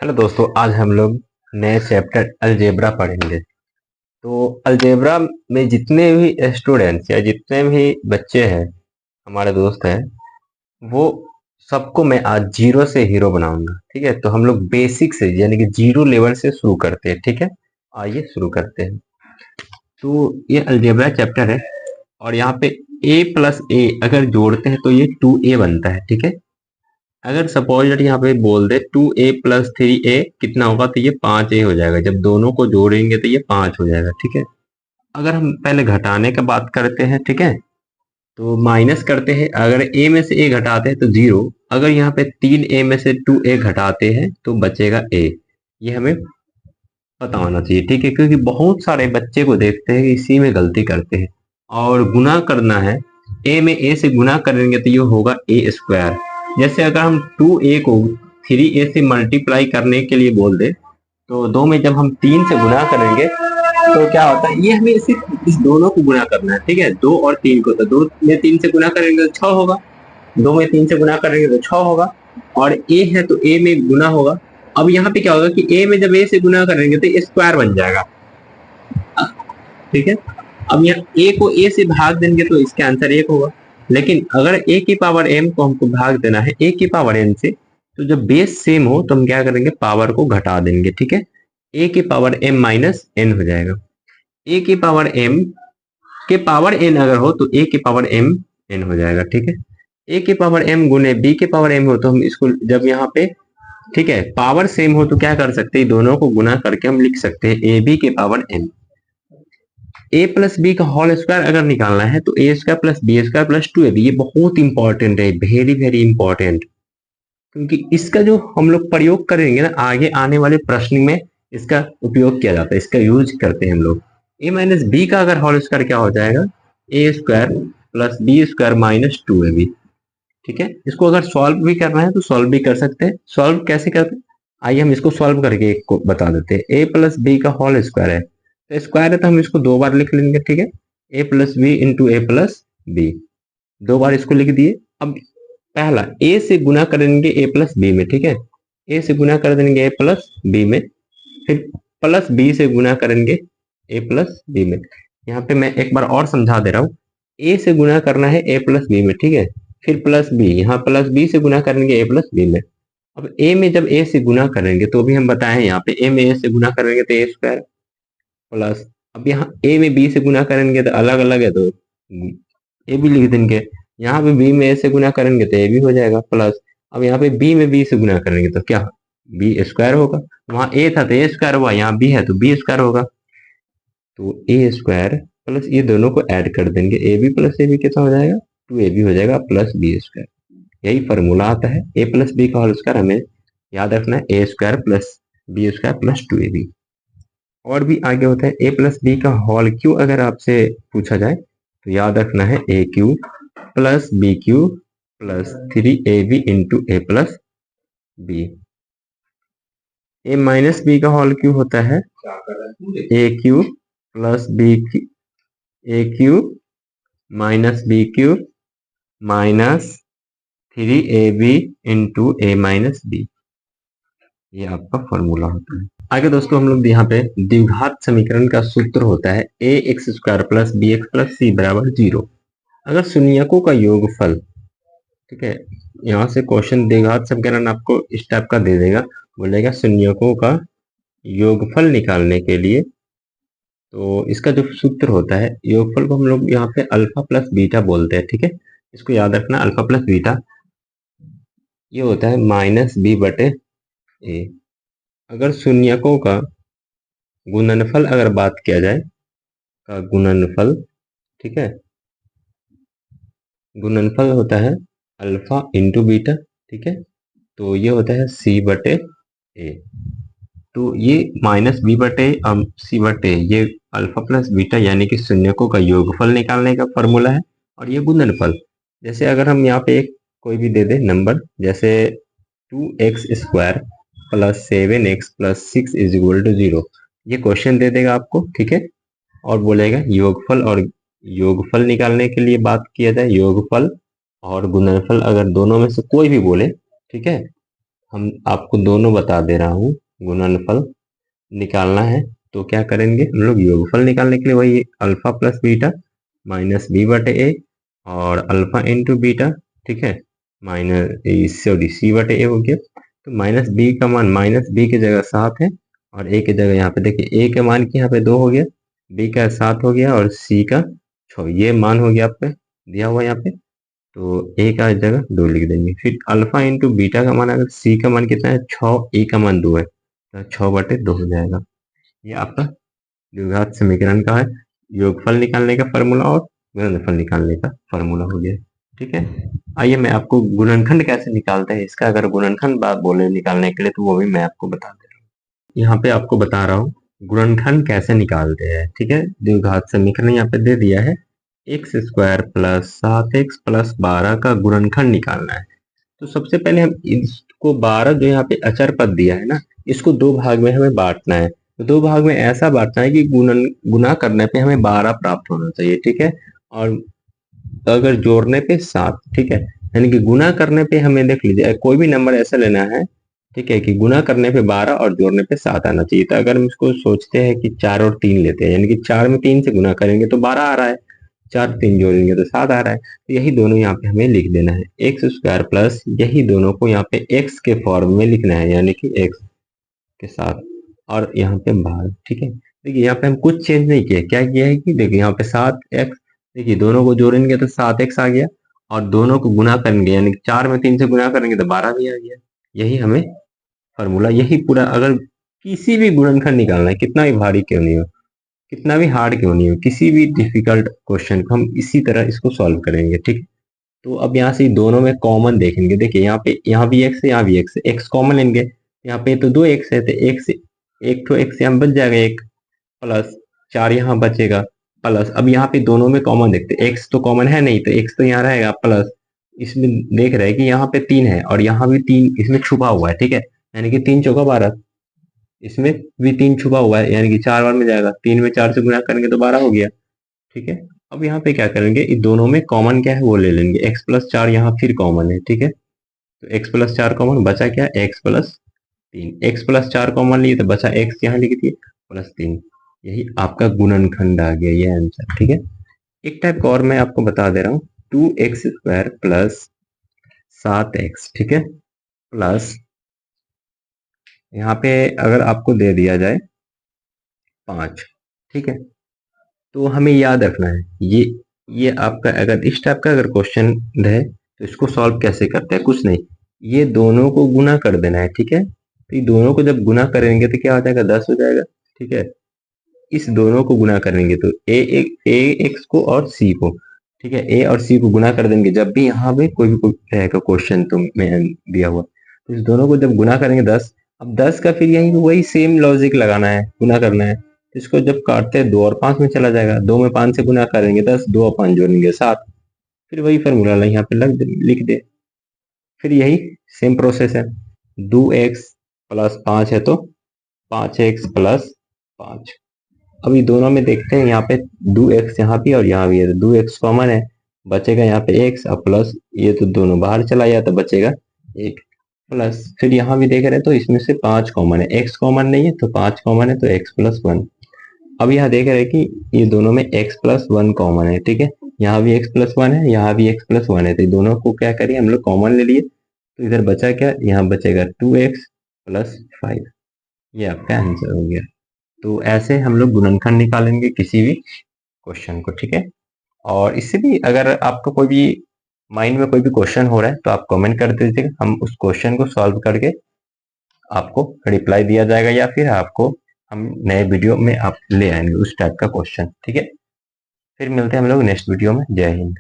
Hello दोस्तों, आज हम लोग नए चैप्टर अलजेब्रा पढ़ेंगे। तो अलजेब्रा में जितने भी स्टूडेंट्स या जितने भी बच्चे हैं, हमारे दोस्त हैं, वो सबको मैं आज जीरो से हीरो बनाऊंगा। ठीक है, तो हम लोग बेसिक से यानी कि जीरो लेवल से शुरू करते हैं। ठीक है, आइए शुरू करते हैं। तो ये अलजेब्रा चैप्टर है और यहाँ पे a प्लस ए अगर जोड़ते हैं तो ये 2a बनता है। ठीक है, अगर सपोज दैट यहाँ पे बोल दे 2a प्लस 3a कितना होगा, तो ये 5a हो जाएगा। जब दोनों को जोड़ेंगे तो ये 5 हो जाएगा। ठीक है, अगर हम पहले घटाने का बात करते हैं, ठीक है, तो माइनस करते हैं। अगर a में से a घटाते हैं तो 0। अगर यहाँ पे 3a में से 2a घटाते हैं तो बचेगा a। ये हमें पता होना चाहिए। ठीक है, क्योंकि बहुत सारे बच्चे को देखते हैं कि इसी में गलती करते हैं। और गुना करना है, a में a से गुना करेंगे तो ये होगा a स्क्वायर। जैसे अगर हम 2a को 3a से मल्टीप्लाई करने के लिए बोल दे, तो दो में जब हम 3 से गुना करेंगे तो क्या होता है, ये हमें सिर्फ इस दोनों को गुना करना है। ठीक है, 2 और 3 को, तो 2 में 3 से गुना करेंगे तो 6 होगा, 2 में 3 से गुना करेंगे तो 6 होगा। और a है तो a में गुना होगा। अब यहाँ पे क्या होगा कि a में जब a से गुना करेंगे तो स्क्वायर बन जाएगा। ठीक है, अब यहाँ a को a से भाग देंगे तो इसका आंसर 1 होगा। लेकिन अगर a की पावर m को हमको भाग देना है a की पावर n से, तो जब बेस सेम हो तो हम क्या करेंगे, पावर को घटा देंगे। ठीक है, a की पावर m माइनस n हो जाएगा। a की पावर m के पावर n अगर हो तो a की पावर m n हो जाएगा। ठीक है, a की पावर m गुने b की पावर m हो तो हम इसको जब यहाँ पे, ठीक है, पावर सेम हो तो क्या कर सकते हैं, दोनों को गुना करके हम लिख सकते हैं ए बी के power m। A plus B का होल स्क्वायर अगर निकालना है तो A square plus B square plus 2ab। ये बहुत इंपॉर्टेंट है, वेरी वेरी इंपॉर्टेंट, क्योंकि इसका जो हम लोग प्रयोग करेंगे ना, आगे आने वाले प्रश्न में इसका उपयोग किया जाता है, इसका यूज करते हैं हम लोग। ए माइनस बी का अगर होल स्क्वायर क्या हो जाएगा, A square plus B square minus 2ab। ठीक है, इसको अगर सॉल्व भी करना है तो सॉल्व भी कर सकते हैं। सॉल्व कैसे करते हैं, आइए हम इसको सॉल्व करके एक को बता देते हैं। ए प्लस बी का होल स्क्वायर है, तो स्क्वायर है तो हम इसको 2 बार लिख लेंगे। ठीक है, A plus B into A plus B, 2 बार इसको लिख दिए। अब पहला ए से गुना करेंगे ए प्लस बी में। ठीक है, ए से गुना कर देंगे ए प्लस बी में, फिर प्लस बी से गुना करेंगे ए प्लस बी में। यहाँ पे मैं एक बार और समझा दे रहा हूँ, ए से गुना करना है ए प्लस बी में। ठीक है, फिर प्लस बी, यहाँ प्लस बी से गुना करेंगे ए प्लस बी में। अब ए में जब ए से गुना करेंगे तो भी हम बताए हैं, यहाँ पे ए में ए से गुना करेंगे तो ए स्क्वायर प्लस, अब यहाँ ए में बी से गुना करेंगे तो अलग अलग है तो ए भी लिख देंगे। यहाँ पे बी में ए से गुना करेंगे तो ए भी हो जाएगा प्लस, अब यहाँ पे बी में बी से गुना करेंगे तो क्या, बी स्क्वायर होगा। वहां ए था तो ए स्क्वायर हुआ, यहाँ बी है तो बी स्क्वायर होगा। तो ए स्क्वायर प्लस ये दोनों को ऐड कर देंगे, A B plus A B कितना हो जाएगा, 2ab हो जाएगा प्लस बी स्क्वायर। यही फॉर्मूला आता है, ए प्लस बी का होल स्क्वायर हमें याद रखना है, A square plus B square plus 2ab। और भी आगे होता है ए प्लस बी का होल क्यू, अगर आपसे पूछा जाए तो याद रखना है A cube plus B cube plus 3ab into A plus B. A minus B का होल क्यू होता है A cube plus B, A cube minus B cube minus 3ab into A minus B. ये आपका formula होता है। आगे दोस्तों हम लोग यहाँ पे द्विघात समीकरण का सूत्र होता है A X square plus B X plus C बराबर 0। अगर शून्यकों का योगफल, ठीक है, यहाँ से क्वेश्चन द्विघात समीकरण आपको इस टाइप का दे देगा, बोलेगा शून्यकों का योगफल निकालने के लिए, तो इसका जो सूत्र होता है, योगफल को हम लोग यहाँ पे अल्फा प्लस बीटा बोलते हैं। ठीक है, इसको याद रखना, अल्फा प्लस बीटा ये होता है माइनस बी बटे ए। अगर शून्यकों का गुणनफल अगर बात किया जाए, का गुणनफल, ठीक है, गुणनफल होता है अल्फा इंटू बीटा। ठीक है, तो ये होता है सी बटे ए। तो ये माइनस बी बटे सी बटे, ये अल्फा प्लस बीटा यानी कि शून्यकों का योगफल निकालने का फॉर्मूला है। और ये गुणनफल, जैसे अगर हम यहाँ पे एक कोई भी दे दे नंबर, जैसे 2x square plus 7x plus 6 is equal to 0, ये क्वेश्चन दे देगा आपको। ठीक है, और बोलेगा योगफल, और योगफल निकालने के लिए बात किया जाए, योगफल और गुणनफल अगर दोनों में से कोई भी बोले, ठीक है, हम आपको दोनों बता दे रहा हूँ, गुणनफल निकालना है तो क्या करेंगे हम लोग, योगफल निकालने के लिए वही alpha plus beta minus B बटे ए और अल्फा इंटू बीटा, ठीक है, माइनस सॉरी सी बटे ए हो गया। तो माइनस बी का मान, माइनस बी की जगह 7 है और ए की जगह यहाँ पे देखिए ए के मान की यहाँ पे 2 हो गया, बी का 7 हो गया और सी का 6, ये मान हो गया आपका दिया हुआ यहाँ पे। तो ए का जगह 2 लिख देंगे। फिर अल्फा इंटू बीटा का मान, अगर सी का मान कितना है 6, ए का मान 2 है तो 6/2 हो जाएगा। ये आपका द्विघात समीकरण का है योगफल निकालने का फॉर्मूला और गुणनफल निकालने का फॉर्मूला हो गया। ठीक है, आइए मैं आपको गुणनखंड कैसे निकालते हैं इसका, अगर गुणनखंड बात बोले निकालने के लिए तो वो भी मैं आपको बता दे रहा हूँ। यहाँ पे आपको बता रहा हूँ गुणनखंड कैसे निकालते हैं। ठीक है, द्विघात समीकरण यहाँ पे दे दिया है, x² प्लस 7x प्लस 12 का गुणनखंड निकालना है। तो सबसे पहले हम इसको 12 जो यहाँ पे अचर पद दिया है ना, इसको 2 भाग में हमें बांटना है। तो 2 भाग में ऐसा बांटना है कि गुना करने पे हमें 12 प्राप्त होना चाहिए। ठीक है, और अगर जोड़ने पे 7, ठीक है, यानी कि गुना करने पे हमें देख लीजिए कोई भी नंबर ऐसा लेना है, ठीक है, कि गुना करने पे 12 और जोड़ने पे 7 आना चाहिए। तो अगर हम इसको सोचते हैं कि 4 और 3 लेते हैं, यानी कि 4 में 3 से गुना करेंगे तो 12 आ रहा है, 4 3 जोड़ेंगे तो 7 आ रहा है। तो यही दोनों यहाँ पे हमें लिख देना है, x² प्लस यही दोनों को यहाँ पे x के फॉर्म में लिखना है, यानी कि x के साथ और यहाँ पे भाग। ठीक है, देखिए यहाँ पे हम कुछ चेंज नहीं किया, क्या किया है कि देखिए यहाँ पे 7x, देखिए दोनों को जोड़ेंगे तो 7x आ गया और दोनों को गुना करेंगे यानी 4 में 3 से गुना करेंगे तो 12 भी आ गया। यही हमें फॉर्मूला, यही पूरा, अगर किसी भी गुणनखंड निकालना है कितना भी भारी क्यों नहीं हो, कितना भी हार्ड क्यों नहीं हो, किसी भी डिफिकल्ट क्वेश्चन को हम इसी तरह इसको सॉल्व करेंगे। ठीक, तो अब यहाँ से दोनों में कॉमन देखेंगे, देखिए यहाँ पे यहाँ भी x है, यहाँ भी x है, x कॉमन लेंगे, यहाँ पे तो 2x है तो एक तो x यहाँ बच जाएगा, एक प्लस 4 यहाँ बचेगा प्लस, अब यहाँ पे दोनों में कॉमन देखते हैं, x तो कॉमन है नहीं तो x तो यहाँ रहेगा प्लस, इसमें देख रहे हैं कि यहाँ पे 3 है और यहाँ भी 3 इसमें छुपा हुआ है। ठीक है, यानी कि 3 चौका 12, इसमें भी 3 छुपा हुआ है यानी कि 4 बार में जाएगा, 3 में 4 से गुणा करेंगे तो 12 हो गया। ठीक है, अब यहाँ पे क्या करेंगे, इन दोनों में कॉमन क्या है वो ले लेंगे, x+4 यहाँ फिर कॉमन है। ठीक है, तो x+4 कॉमन बचा क्या, x+3, x+4 कॉमन लिए तो बचा x यहाँ लिख दिए +3, यही आपका गुणनखंड आ गया, ये आंसर। ठीक है, एक टाइप का और मैं आपको बता दे रहा हूँ, 2x² प्लस 7x, ठीक है, प्लस यहाँ पे अगर आपको दे दिया जाए 5, ठीक है, तो हमें याद रखना है ये आपका अगर इस टाइप का अगर क्वेश्चन है तो इसको सॉल्व कैसे करते हैं, कुछ नहीं, ये दोनों को गुना कर देना है। ठीक है, तो ये दोनों को जब गुना करेंगे तो क्या हो जाएगा, 10 हो जाएगा। ठीक है, इस दोनों को गुना करेंगे तो ए एक्स को और सी को, ठीक है, ए और सी को गुना कर देंगे जब भी यहाँ पे कोई भी रहेगा क्वेश्चन तो में दिया हुआ, तो इस दोनों को जब गुना करेंगे 10, अब 10 का फिर यही वही सेम लॉजिक लगाना है, गुना करना है। इसको जब काटते हैं 2 और 5 में चला जाएगा, 2 में 5 से गुना करेंगे 10, 2 और 5 जोड़ेंगे 7, फिर वही फॉर्मूला यहाँ पे लिख दे। फिर यही सेम प्रोसेस है, 2x प्लस 5 है तो 5x प्लस 5। अभी दोनों में देखते हैं, यहाँ पे 2x यहाँ भी और यहाँ भी है, तो 2x कॉमन है, बचेगा यहाँ पे x और प्लस ये तो दोनों बाहर चला गया तो बचेगा 1 प्लस, फिर यहाँ भी देख रहे हैं तो इसमें से 5 कॉमन है, x कॉमन नहीं है तो 5 कॉमन है तो x+1। अब यहाँ देख रहे हैं कि ये दोनों में x+1 कॉमन है। ठीक है, यहाँ भी x+1 है, यहाँ भी x+1 है, तो दोनों को क्या करिए हम लोग कॉमन ले लिए, तो इधर बचा क्या, यहाँ बचेगा 2x प्लस 5, ये आपका आंसर हो गया। तो ऐसे हम लोग गुणनखंड निकालेंगे किसी भी क्वेश्चन को। ठीक है, और इससे भी अगर आपको कोई भी माइंड में कोई भी क्वेश्चन हो रहा है तो आप कमेंट कर दीजिएगा, हम उस क्वेश्चन को सॉल्व करके आपको रिप्लाई दिया जाएगा या फिर आपको हम नए वीडियो में आप ले आएंगे उस टाइप का क्वेश्चन। ठीक है, फिर मिलते हैं हम लोग नेक्स्ट वीडियो में। जय हिंद।